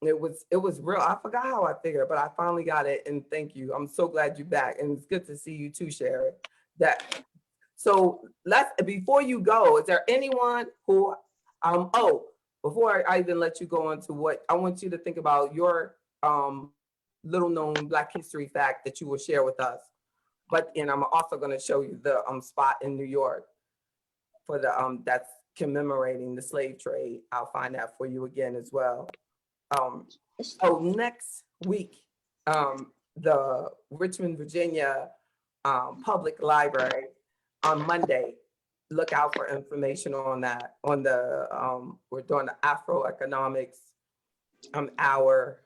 it was real. I forgot how I figured it, but I finally got it. And thank you. I'm so glad you're back. And it's good to see you too, Sharon. So before you go, is there anyone who, before I even let you go into what, I want you to think about your little known Black history fact that you will share with us. And I'm also going to show you the spot in New York for the that's commemorating the slave trade. I'll find that for you again as well. Next week, the Richmond, Virginia Public Library on Monday, look out for information on that. On the we're doing the AfroEconomics hour.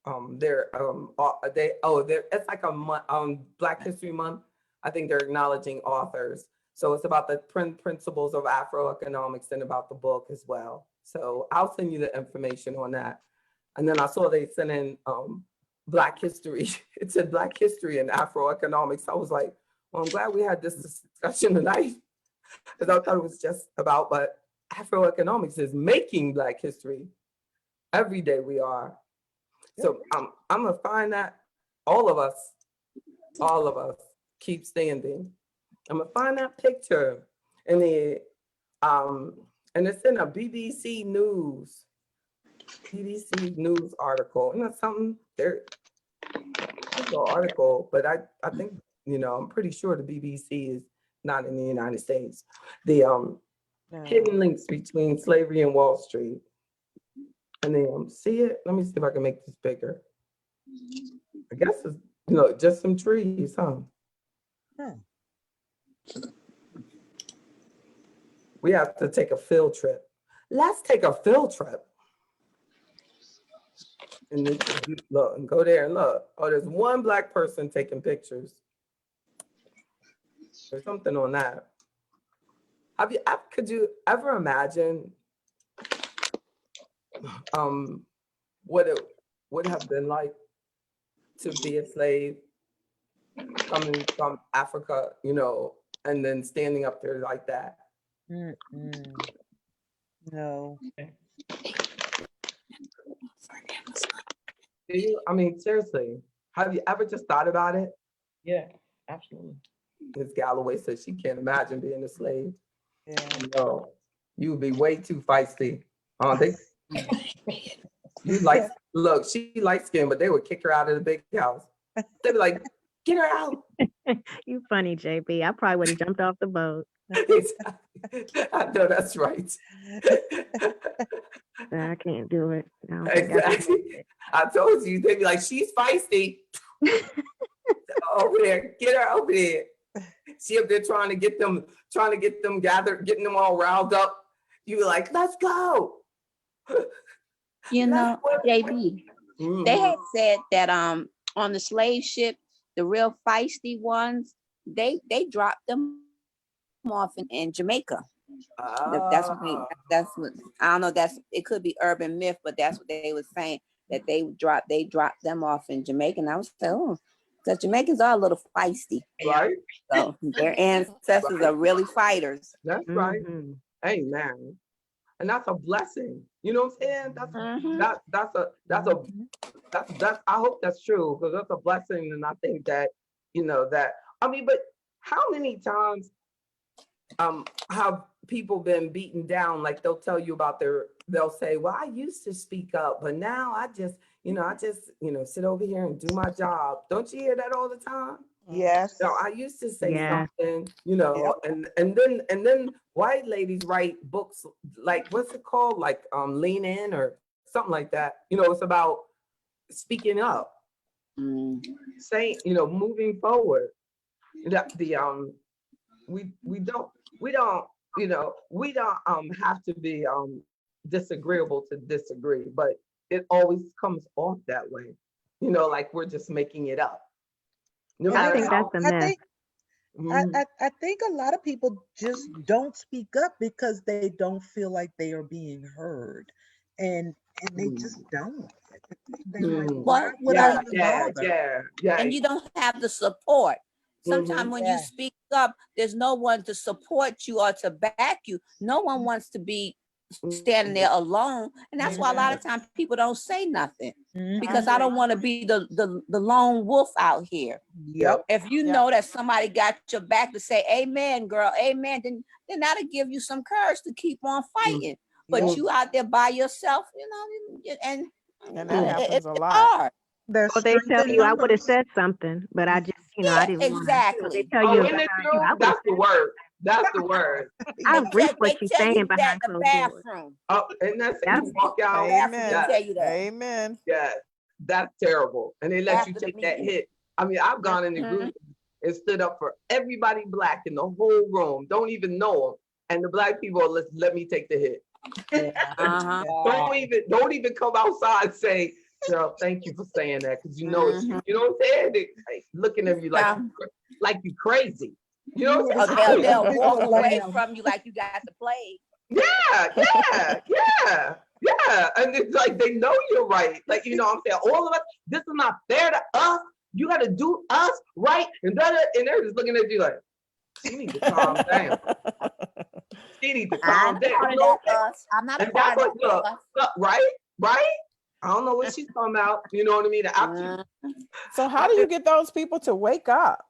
It's like a month, Black History Month. I think they're acknowledging authors. So it's about the principles of Afroeconomics and about the book as well. So I'll send you the information on that. And then I saw they sent in Black history. It said Black history and Afroeconomics. I was like, well, I'm glad we had this discussion tonight, because I thought it was just about, but Afroeconomics is making Black history. Every day we are. So I'm gonna find that all of us keep standing. I'm gonna find that picture and and it's in a BBC News article. And that's something there's an article, but I think, you know, I'm pretty sure the BBC is not in the United States. The hidden links between slavery and Wall Street. And then see it. Let me see if I can make this bigger. I guess it's, you know, just some trees, huh? We have to take a field trip. Let's take a field trip. And then look and go there and look. Oh, there's one Black person taking pictures. There's something on that. Could you ever imagine what it would have been like to be a slave coming from Africa, you know, and then standing up there like that? No. I mean, seriously, have you ever just thought about it? Yeah, absolutely. Miss Galloway says she can't imagine being a slave. Yeah. No, you would be way too feisty. You like, look, she light skinned, but they would kick her out of the big house. They'd be like, get her out. You funny, JB. I probably would have jumped off the boat. I know that's right. I can't do it. I don't think I can do Exactly. I told you, they'd be like, she's feisty. Over there, get her over there. She up there trying to get them gathered, getting them all riled up. You were like, let's go. You know, JB, they had said that on the slave ship, the real feisty ones, they dropped them off in Jamaica. That's what I don't know. It could be urban myth, but that's what they were saying, that they dropped them off in Jamaica. And I was like, oh, because Jamaicans are a little feisty, right? So their ancestors are really fighters. That's right. Amen. And that's a blessing. You know what I'm saying? That's I hope that's true, because that's a blessing. And I think that, but how many times have people been beaten down? Like they'll tell you about they'll say, well, I used to speak up, but now I just sit over here and do my job. Don't you hear that all the time? Yes. So I used to say something, Yep. and then white ladies write books like, what's it called? Like Lean In or something like that. It's about speaking up, saying, moving forward. That we don't have to be disagreeable to disagree, but it always comes off that way. Like we're just making it up. No I matter think how- that's a myth. I think a lot of people just don't speak up because they don't feel like they are being heard, and they just don't. They're like, why would I even bother? And you don't have the support. Sometimes when you speak up, there's no one to support you or to back you. No one wants to be standing there alone, and that's why a lot of times people don't say nothing, because I don't want to be the lone wolf out here. Yep. If you know that somebody got your back to say amen, girl, amen, then that'll give you some courage to keep on fighting. But you out there by yourself, and that happens a lot. hard. There's Well, they strength tell in you I would have numbers. said something, but I just, I didn't want to. Exactly. They tell you, isn't it true? That's the word. That's the word. I agree with what They she's tell you saying that behind in the closed doors. bathroom. Oh, and that's That's- you walk out. Amen. They tell you that. Amen. Yeah, that's terrible. And they let After you the take that meeting. hit. I mean, I've gone in the group and stood up for everybody black in the whole room. Don't even know them. And the black people let me take the hit. Uh-huh. Don't even come outside and say, girl, thank you for saying that, because you know it's you. You know what I'm saying? They looking at you like you crazy. You know what I'm saying? They'll walk away from you like you got the plague. Yeah. And it's like they know you're right. Like, I'm saying, all of us, this is not fair to us. You got to do us right. And they're just looking at you like, she needs to calm down. She needs to calm down. I'm not And a part that's of what, that. look, right? I don't know what she's talking about. You know what I mean? So how do you get those people to wake up?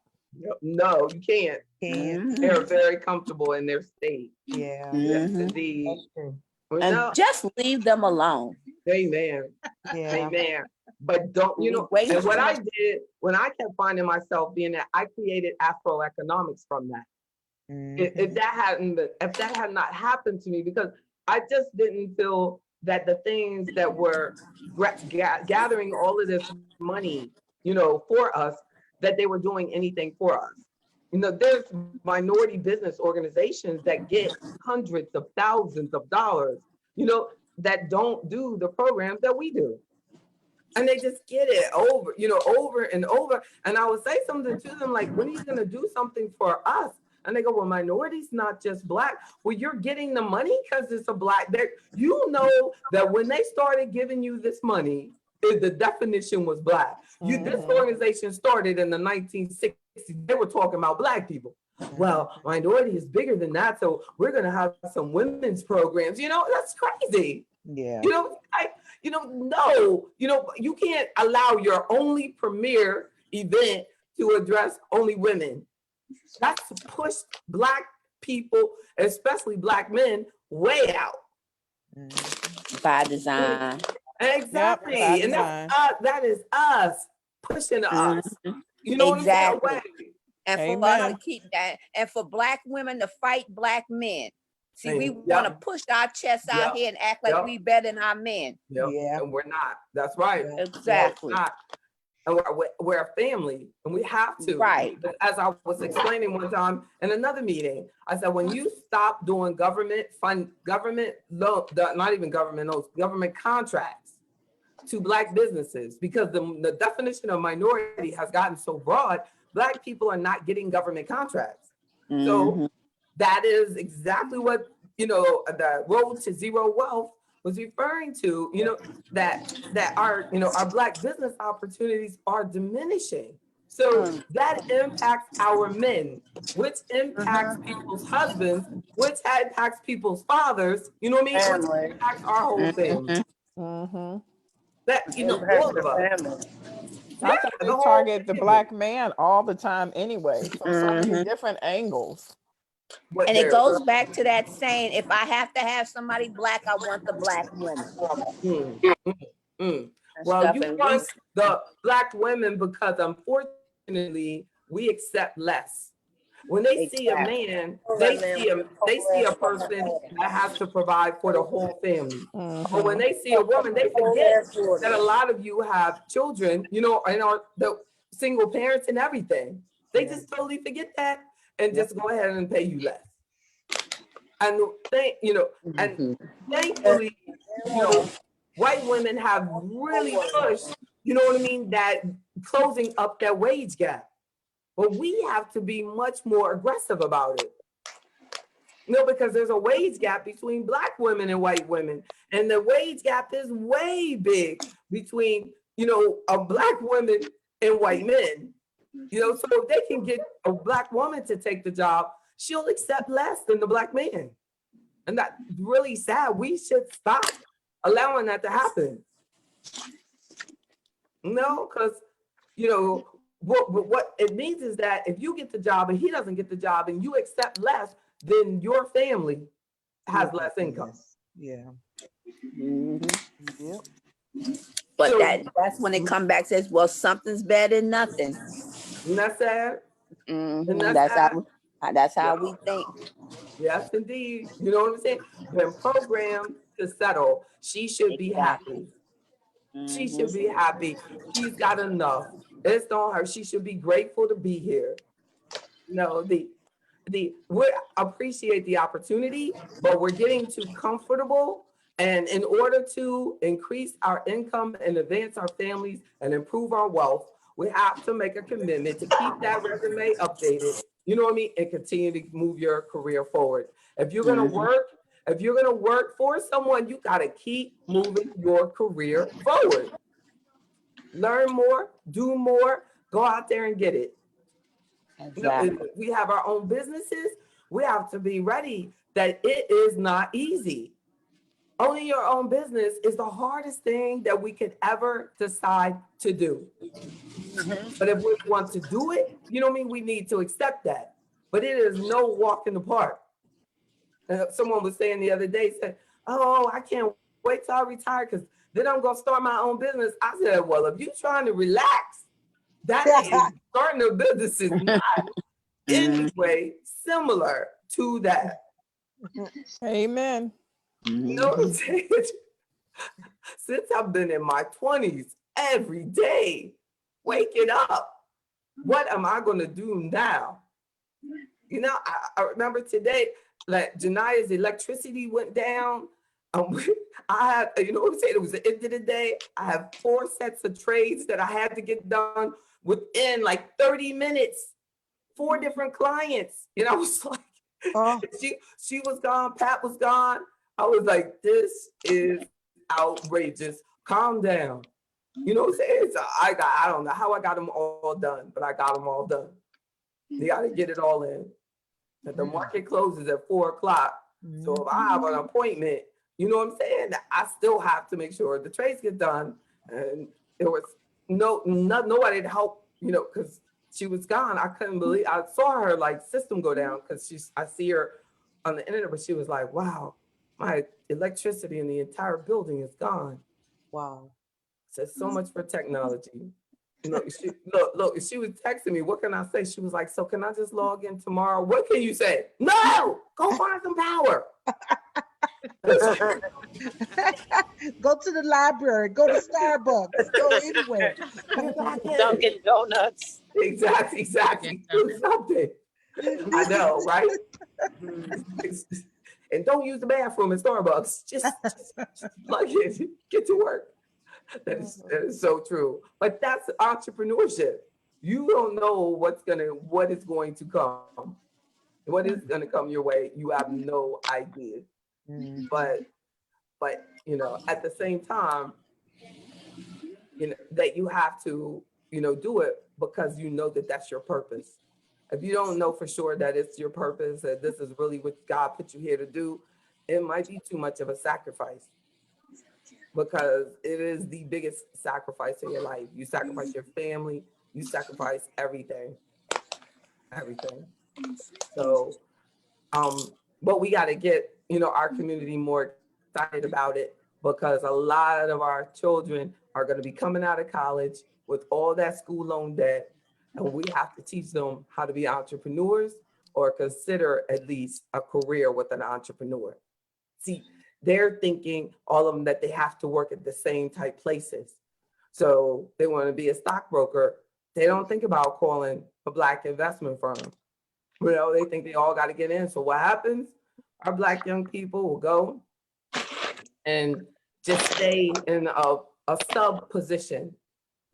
No, you can't. Can't. They're very comfortable in their state. Yeah. Yes, indeed. That's true. Well, And no, just leave them alone. amen. Yeah. Amen. But don't, Wait. and what I did when I kept finding myself being that, I created AfroEconomics from that. If that had not happened to me, because I just didn't feel that the things that were gathering all of this money, for us, that they were doing anything for us. There's minority business organizations that get hundreds of thousands of dollars, that don't do the programs that we do. And they just get it over and over. And I would say something to them like, when are you going to do something for us? And they go, well, minorities, not just black. Well, you're getting the money because it's a black. That when they started giving you this money, the definition was black. This organization started in the 1960s. They were talking about black people. Well, minority is bigger than that. So we're going to have some women's programs. That's crazy. Yeah. No, you can't allow your only premier event to address only women. That's pushed Black people, especially Black men, way out. By design. Exactly. Yep, by And design. that is us pushing us. You know Exactly. what I'm saying? And for us to keep that, and for Black women to fight Black men. See, we want to push our chests out here and act like we better than our men. Yeah. And we're not. That's right. Exactly. We're not. And we're a family, and we have to. Right. As I was explaining one time in another meeting, I said, when you stop doing government contracts to Black businesses, because the definition of minority has gotten so broad, Black people are not getting government contracts. So that is exactly what, the road to zero wealth was referring to, that our Black business opportunities are diminishing. So that impacts our men, which impacts people's husbands, which impacts people's fathers, you know what I mean? Which impacts our whole family. That, all of us. I think they target the Black man all the time anyway, from so many different angles. And it goes back to that saying, if I have to have somebody Black, I want the Black women. Well, you want the Black women because unfortunately we accept less. When they see a man, they see a person that has to provide for the whole family. But when they see a woman, they forget that a lot of you have children, and are the single parents and everything. They just totally forget that and just go ahead and pay you less. And and thankfully, white women have really pushed, that closing up that wage gap. But we have to be much more aggressive about it. Because there's a wage gap between Black women and white women. And the wage gap is way big between, a Black woman and white men. So if they can get a Black woman to take the job, she'll accept less than the Black man. And that's really sad. We should stop allowing that to happen. Because, what it means is that if you get the job and he doesn't get the job and you accept less, then your family has less income. Yeah. But so, that's when it comes back and says, well, something's better than nothing. Isn't that sad? That's how we think. Yes, indeed. You know what I'm saying? When programmed to settle, she should be happy. She should be happy. She's got enough. It's on her. She should be grateful to be here. We appreciate the opportunity, but we're getting too comfortable. And in order to increase our income and advance our families and improve our wealth, we have to make a commitment to keep that resume updated, and continue to move your career forward. If you're gonna work for someone, you gotta keep moving your career forward. Learn more, do more, go out there and get it. Exactly. We have our own businesses. We have to be ready that it is not easy. Owning your own business is the hardest thing that we could ever decide to do. But if we want to do it, we need to accept that. But it is no walk in the park. Someone was saying the other day, said, oh, I can't wait till I retire because then I'm going to start my own business. I said, well, if you're trying to relax, that is starting a business is not in any way similar to that. Amen. You know what I'm saying? Since I've been in my 20s, every day, waking up, what am I going to do now? I remember today, like Jania's electricity went down. I had, it was the end of the day. I have 4 sets of trades that I had to get done within like 30 minutes, 4 different clients. I was like, she was gone, Pat was gone. I was like, this is outrageous. Calm down. You know what I'm saying? So I don't know how I got them all done, but I got them all done. You got to get it all in. The market closes at 4 o'clock. So if I have an appointment, you know what I'm saying? I still have to make sure the trades get done. And there was nobody to help, because she was gone. I couldn't believe, I saw her like system go down because I see her on the internet, but she was like, wow, my electricity in the entire building is gone. Wow. Said so much for technology. Look, she was texting me. What can I say? She was like, so can I just log in tomorrow? What can you say? No, go find some power. Go to the library, go to Starbucks, go anywhere. Dunkin' Donuts. Exactly. Do something. I know, right? And don't use the bathroom at Starbucks. Just plug in, get to work. That is so true. But that's entrepreneurship. You don't know what is going to come. What is going to come your way? You have no idea. But at the same time, that you have to, do it because you know that that's your purpose. If you don't know for sure that it's your purpose, that this is really what God put you here to do, it might be too much of a sacrifice, because it is the biggest sacrifice in your life. You sacrifice your family, you sacrifice everything. So, but we got to get, our community more excited about it, because a lot of our children are going to be coming out of college with all that school loan debt. And we have to teach them how to be entrepreneurs, or consider at least a career with an entrepreneur. See, they're thinking, all of them, that they have to work at the same type places. So they want to be a stockbroker. They don't think about calling a Black investment firm. They think they all got to get in. So what happens? Our Black young people will go and just stay in a sub position.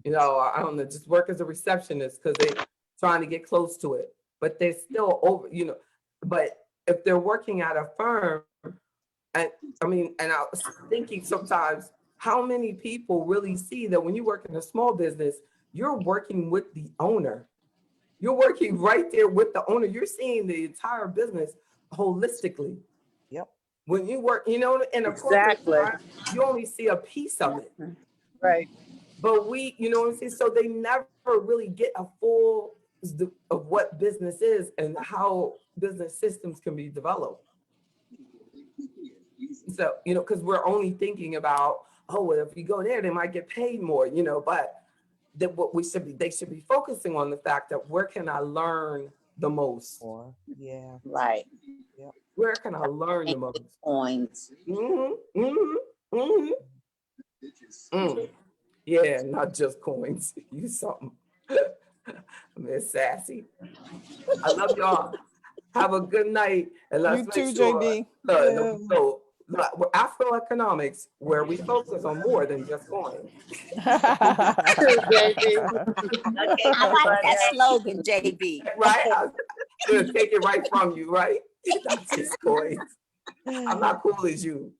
I don't know, just work as a receptionist because they're trying to get close to it. But they're still over, but if they're working at a firm, and I was thinking sometimes, how many people really see that when you work in a small business, you're working with the owner. You're working right there with the owner. You're seeing the entire business holistically. Yep. When you work, in a corporate firm, you only see a piece of it. Right. But so they never really get a full of what business is and how business systems can be developed. So, because we're only thinking about, well, if you go there, they might get paid more, but that they should be focusing on the fact that where can I learn the most? Yeah. Right. Yep. Where can I learn the most? Coins. Yeah, not just coins. You something. Miss Sassy. I love y'all. Have a good night. And let's You make too, sure. JB. We're AfroEconomics, where we focus on more than just coins. Okay, I like that slogan, JB. Right? I'm gonna take it right from you, right? Not just coins. I'm not cool as you.